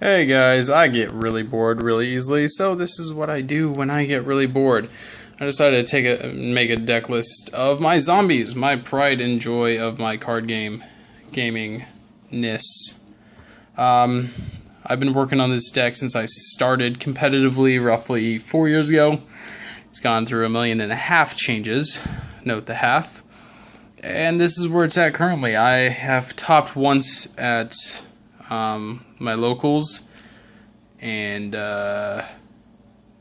Hey guys, I get really bored really easily, so this is what I do when I get really bored. I decided to make a deck list of my zombies, my pride and joy of my card gamingness. I've been working on this deck since I started competitively roughly 4 years ago. It's gone through 1.5 million changes, note the half, and this is where it's at currently. I have topped once at my locals, and that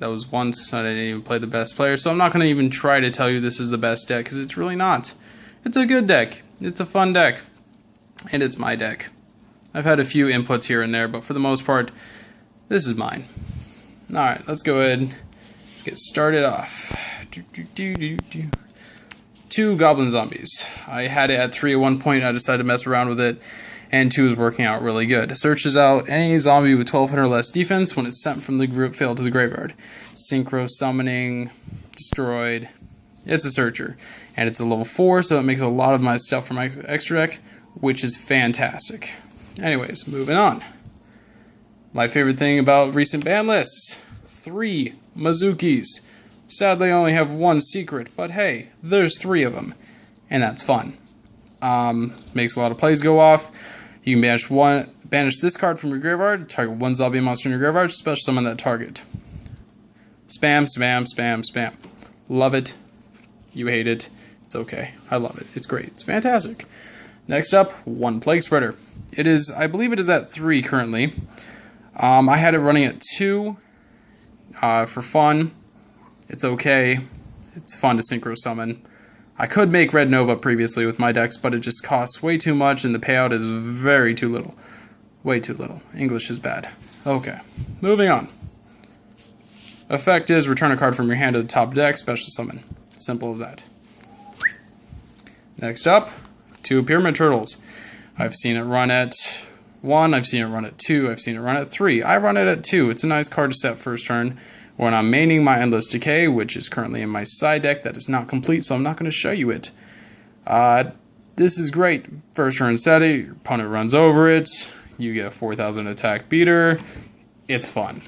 was once. I didn't even play the best player, so I'm not going to even try to tell you this is the best deck, because it's really not. It's a good deck, it's a fun deck, and it's my deck. I've had a few inputs here and there, but for the most part, this is mine. Alright, let's go ahead and get started off. 2 Goblin Zombies. I had it at 3 at one point. I decided to mess around with it, and 2 is working out really good. It searches out any zombie with 1200 or less defense when it's sent from the group field to the graveyard. Synchro summoning, destroyed. It's a searcher, and it's a level 4, so it makes a lot of my stuff for my extra deck, which is fantastic. Anyways, moving on. My favorite thing about recent ban lists: 3 Mizukis. Sadly, I only have 1 secret, but hey, there's 3 of them, and that's fun. Makes a lot of plays go off. You can banish this card from your graveyard, target 1 zombie monster in your graveyard, special summon that target. Spam, spam, spam, spam. Love it. You hate it. It's okay. I love it. It's great. It's fantastic. Next up, 1 Plague Spreader. It is, I believe it is at 3 currently. I had it running at 2 for fun. It's okay. It's fun to synchro summon. I could make Red Nova previously with my decks, but it just costs way too much and the payout is too little. Way too little. English is bad. Okay, moving on. Effect is return a card from your hand to the top deck, special summon. Simple as that. Next up, 2 Pyramid Turtles. I've seen it run at 1, I've seen it run at 2, I've seen it run at 3. I run it at 2. It's a nice card to set first turn when I'm maining my Endless Decay, which is currently in my side deck that is not complete, so I'm not going to show you it. This is great. First turn set it, your opponent runs over it, you get a 4000 attack beater. It's fun.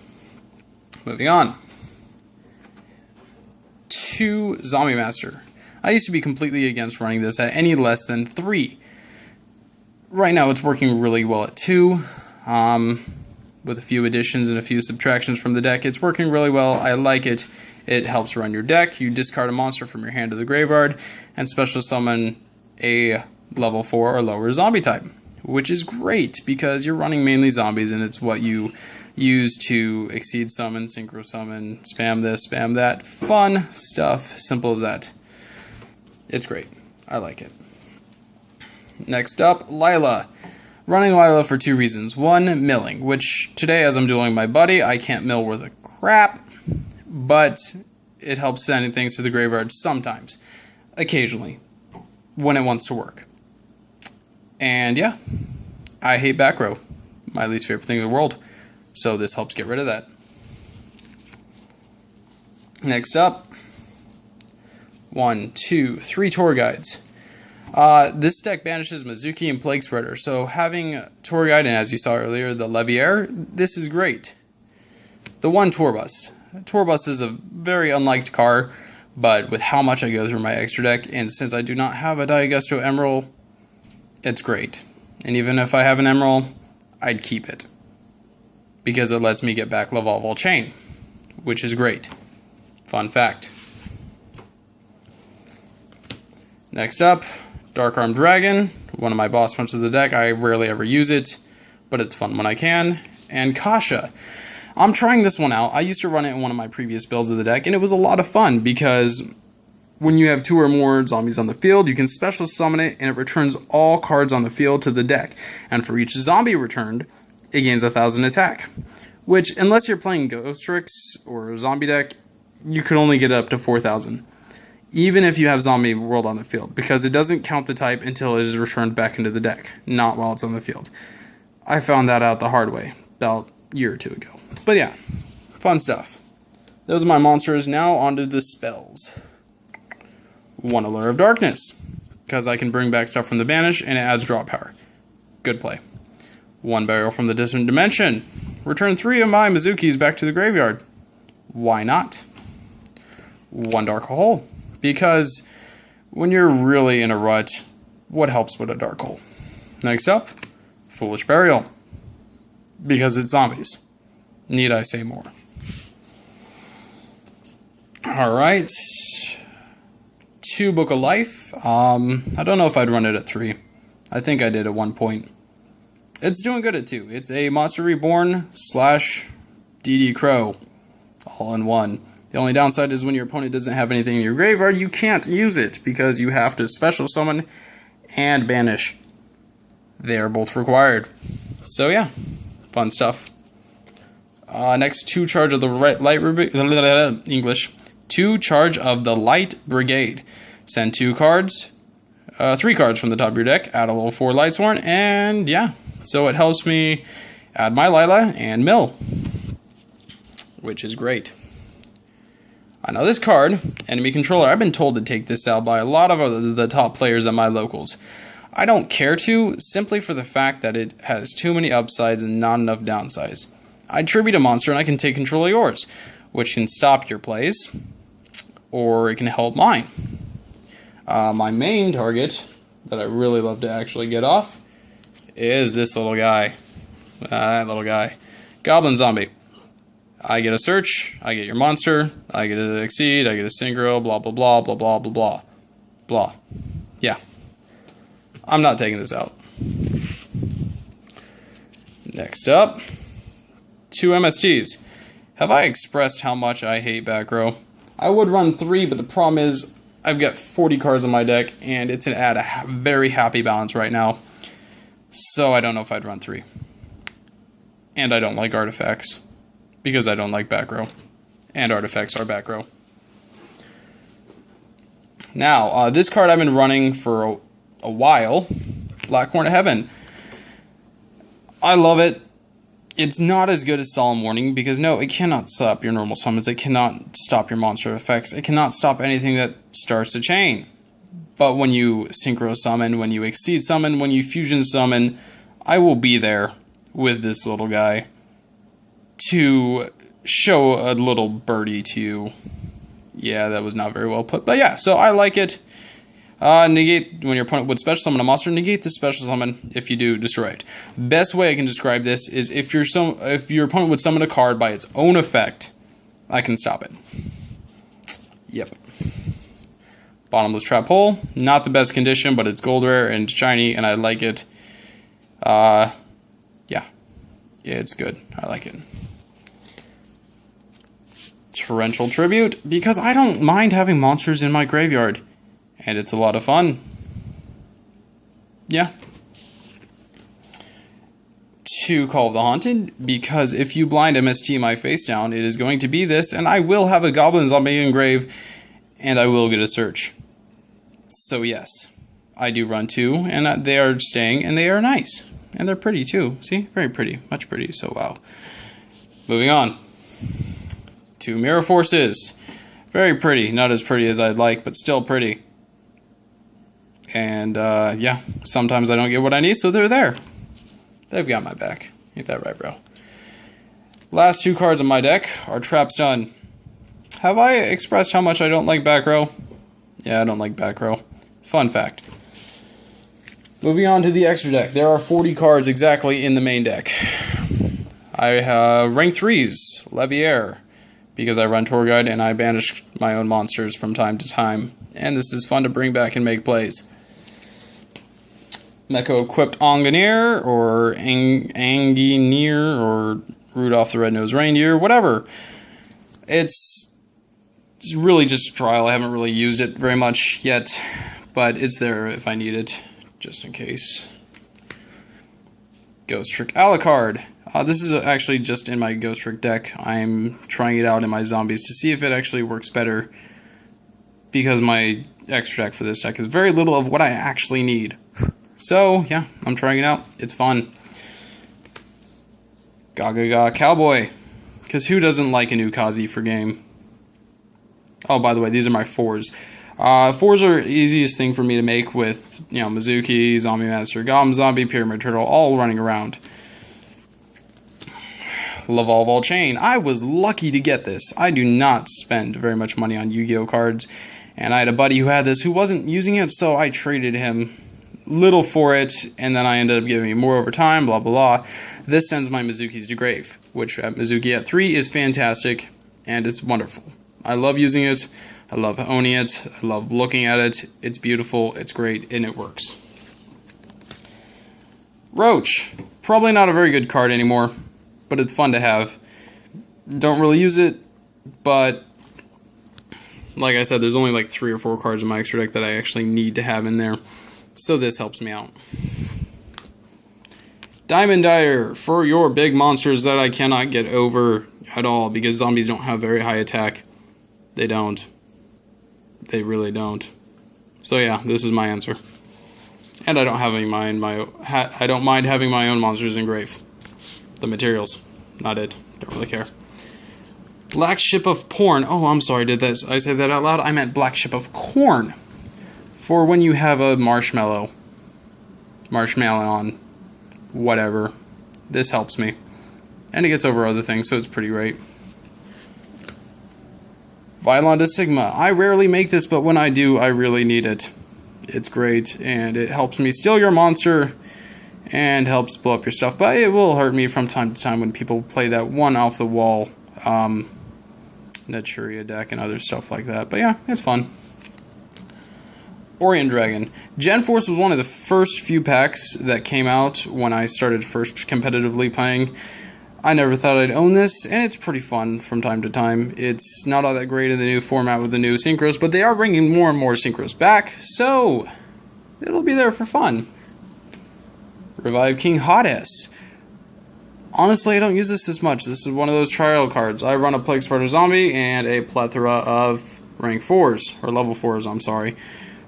Moving on. 2 Zombie Master. I used to be completely against running this at any less than 3. Right now it's working really well at 2. With a few additions and a few subtractions from the deck, it's working really well. I like it. It helps run your deck. You discard a monster from your hand to the graveyard and special summon a level 4 or lower zombie type, which is great because you're running mainly zombies and it's what you use to exceed summon, synchro summon, spam this, spam that. Fun stuff. Simple as that. It's great. I like it. Next up, Lila. Running Lila for 2 reasons. 1, milling, which today as I'm dueling my buddy, I can't mill worth a crap, but it helps sending things to the graveyard sometimes. Occasionally. When it wants to work. And yeah, I hate back row. My least favorite thing in the world. So this helps get rid of that. Next up, 1, 2, 3 tour guides. This deck banishes Mizuki and Plague Spreader, so having Tour Guide and, as you saw earlier, the Leviair, this is great. The 1 Tour Bus. Tour Bus is a very unliked car, but with how much I go through my extra deck, and since I do not have a Diagusto Emerald, it's great. And even if I have an Emerald, I'd keep it. Because it lets me get back Lavalval Chain, which is great. Fun fact. Next up, Dark Armed Dragon, one of my boss punches of the deck. I rarely ever use it, but it's fun when I can. And Kasha. I'm trying this one out. I used to run it in one of my previous builds of the deck, and it was a lot of fun because when you have 2 or more zombies on the field, you can special summon it, and it returns all cards on the field to the deck. And for each zombie returned, it gains 1000 attack. Which, unless you're playing Ghost Tricks or a zombie deck, you could only get up to 4000. Even if you have Zombie World on the field, because it doesn't count the type until it is returned back into the deck, not while it's on the field. I found that out the hard way, about a year or 2 ago. But yeah, fun stuff. Those are my monsters. Now onto the spells. 1 Allure of Darkness, because I can bring back stuff from the banish, and it adds draw power. Good play. One Burial from the Distant Dimension. return 3 of my Mizukis back to the graveyard. Why not? 1 Dark Hole. Because when you're really in a rut, what helps with a Dark Hole? Next up, Foolish Burial. Because it's zombies. Need I say more? Alright. 2 Book of Life. I don't know if I'd run it at 3. I think I did at one point. It's doing good at 2. It's a Monster Reborn / DD Crow. All in one. The only downside is when your opponent doesn't have anything in your graveyard, you can't use it because you have to special summon and banish. They are both required. So yeah, fun stuff. Next, 2 Charge of the English. 2 Charge of the Light Brigade. Send 2 cards, 3 cards from the top of your deck, add a level 4 Lightsworn, and yeah. So it helps me add my Lila and Mill, which is great. Now this card, Enemy Controller, I've been told to take this out by a lot of the top players at my locals. I don't care to, simply for the fact that it has too many upsides and not enough downsides. I tribute a monster and I can take control of yours, which can stop your plays, or it can help mine. My main target that I really love to actually get off is this little guy. That little guy. Goblin Zombie. I get a search, I get your monster, I get a exceed, I get a synchro, blah blah blah blah blah blah blah. Blah. Yeah. I'm not taking this out. Next up, 2 MSTs. Have I expressed how much I hate back row? I would run 3, but the problem is I've got 40 cards on my deck, and it's at a very happy balance right now. So I don't know if I'd run 3. And I don't like artifacts, because I don't like back row. And artifacts are back row. Now, this card I've been running for a while, Black Horn of Heaven. I love it. It's not as good as Solemn Warning, because no, it cannot stop your normal summons, it cannot stop your monster effects, it cannot stop anything that starts a chain. But when you Synchro Summon, when you Exceed Summon, when you Fusion Summon, I will be there with this little guy to show a little birdie to you. Yeah, that was not very well put, but yeah, so I like it. Negate, when your opponent would special summon a monster, negate the special summon. If you do, destroy it. Best way I can describe this is if your opponent would summon a card by its own effect, I can stop it. Yep. Bottomless Trap Hole, not the best condition, but it's gold rare and shiny, and I like it. Yeah, it's good. I like it. Torrential Tribute, because I don't mind having monsters in my graveyard. And it's a lot of fun. Yeah. 2 Call of the Haunted, because if you blind MST my face down, it is going to be this, and I will have a Goblin Zombie engrave, and I will get a search. So yes, I do run 2, and they are staying, and they are nice. And they're pretty too. See? Very pretty. Much pretty, so wow. Moving on. 2 Mirror Forces. Very pretty. Not as pretty as I'd like, but still pretty. And, yeah, sometimes I don't get what I need, so they're there. They've got my back. Ain't that right, bro? Last 2 cards on my deck are Trap Stun. Have I expressed how much I don't like back row? Yeah, I don't like back row. Fun fact. Moving on to the extra deck. There are 40 cards exactly in the main deck. I have rank 3s, Leviair, because I run Tour Guide and I banish my own monsters from time to time. And this is fun to bring back and make plays. Mecha Equipped Onganeer, or Angineer, or Rudolph the Red-Nosed Reindeer, whatever. It's really just a trial. I haven't really used it very much yet, but it's there if I need it, just in case. Ghost Trick Alucard. This is actually just in my Ghost Trick deck. I'm trying it out in my zombies to see if it actually works better, because my extra deck for this deck is very little of what I actually need. So, yeah, I'm trying it out. It's fun. Gaga Cowboy. Because who doesn't like a new Kazi for game? Oh, by the way, these are my 4s. 4s are the easiest thing for me to make with, you know, Mizuki, Zombie Master, Goblin Zombie, Pyramid Turtle, all running around. Laval Volchain. I was lucky to get this. I do not spend very much money on Yu-Gi-Oh cards, and I had a buddy who had this who wasn't using it, so I traded him little for it, and then I ended up giving me more over time, blah, blah, blah. This sends my Mizukis to grave, which at Mizuki at 3 is fantastic, and it's wonderful. I love using it, I love owning it, I love looking at it, it's beautiful, it's great, and it works. Roach. Probably not a very good card anymore, but it's fun to have. Don't really use it, but like I said, there's only like 3 or 4 cards in my extra deck that I actually need to have in there, so this helps me out. Diamond Dyer, for your big monsters that I cannot get over at all, because zombies don't have very high attack. They don't. They really don't. So yeah, this is my answer. And I don't have any I don't mind having my own monsters in grave. The materials, not it. Don't really care. Black Ship of Porn. Oh, I'm sorry, I said that out loud? I meant Black Ship of Corn. For when you have a marshmallow on, whatever. This helps me. And it gets over other things, so it's pretty great. Vylon de Sigma. I rarely make this, but when I do, I really need it. It's great, and it helps me steal your monster, and helps blow up your stuff, but it will hurt me from time to time when people play that one off-the-wall Naturia deck and other stuff like that. But yeah, it's fun. Orient Dragon. Gen Force was one of the first few packs that came out when I started first competitively playing. I never thought I'd own this, and it's pretty fun from time to time. It's not all that great in the new format with the new Synchros, but they are bringing more and more Synchros back, so it'll be there for fun. Revive King Hades. Honestly, I don't use this as much. This is one of those trial cards. I run a Plague Spreader Zombie and a plethora of rank 4s, or level 4s, I'm sorry.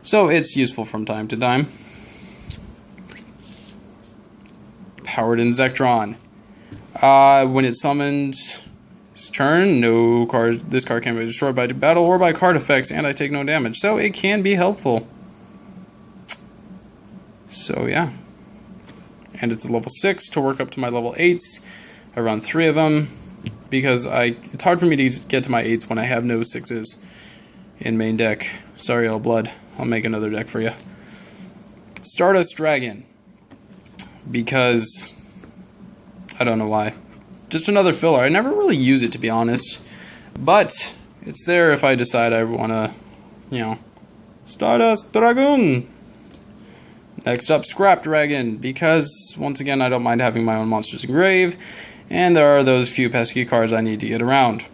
So it's useful from time to time. Powered Inzektron. When it's summoned, its turn, this card can be destroyed by battle or by card effects, and I take no damage. So it can be helpful. So yeah. And it's a level 6 to work up to my level 8s. I run 3 of them because it's hard for me to get to my 8s when I have no 6s in main deck. Sorry, old blood. I'll make another deck for you. Stardust Dragon. Because I don't know why. Just another filler. I never really use it, to be honest. But it's there if I decide I want to, Stardust Dragon. Next up, Scrap Dragon. Because, once again, I don't mind having my own monsters in grave. And there are those few pesky cards I need to get around.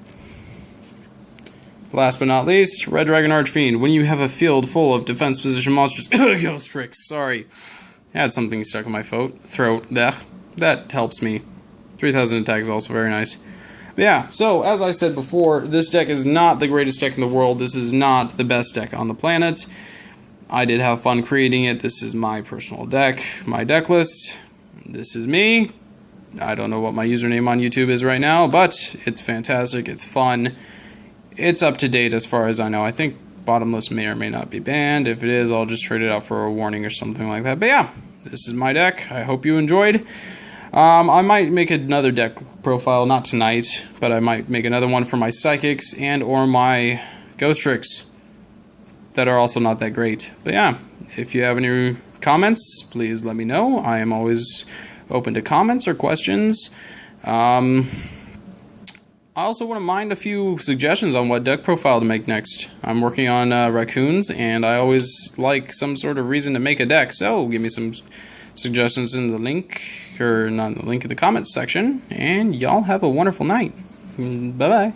Last but not least, Red Dragon Archfiend. When you have a field full of defense position monsters... Ghost Tricks, sorry. I had something stuck in my throat. That helps me. 3000 attack is also very nice. But yeah, so as I said before, this deck is not the greatest deck in the world. This is not the best deck on the planet. I did have fun creating it. This is my personal deck, my deck list. This is me. I don't know what my username on YouTube is right now, but it's fantastic. It's fun. It's up to date as far as I know. I think Bottomless may or may not be banned. If it is, I'll just trade it out for a warning or something like that. But yeah, this is my deck. I hope you enjoyed. I might make another deck profile, not tonight, but I might make another one for my Psychics and or my Ghost Tricks that are also not that great. But yeah, if you have any comments, please let me know. I am always open to comments or questions. I also wouldn't mind a few suggestions on what deck profile to make next. I'm working on raccoons, and I always like some sort of reason to make a deck, so give me some suggestions in the link, or not in the link in the comments section, and y'all have a wonderful night. Bye-bye.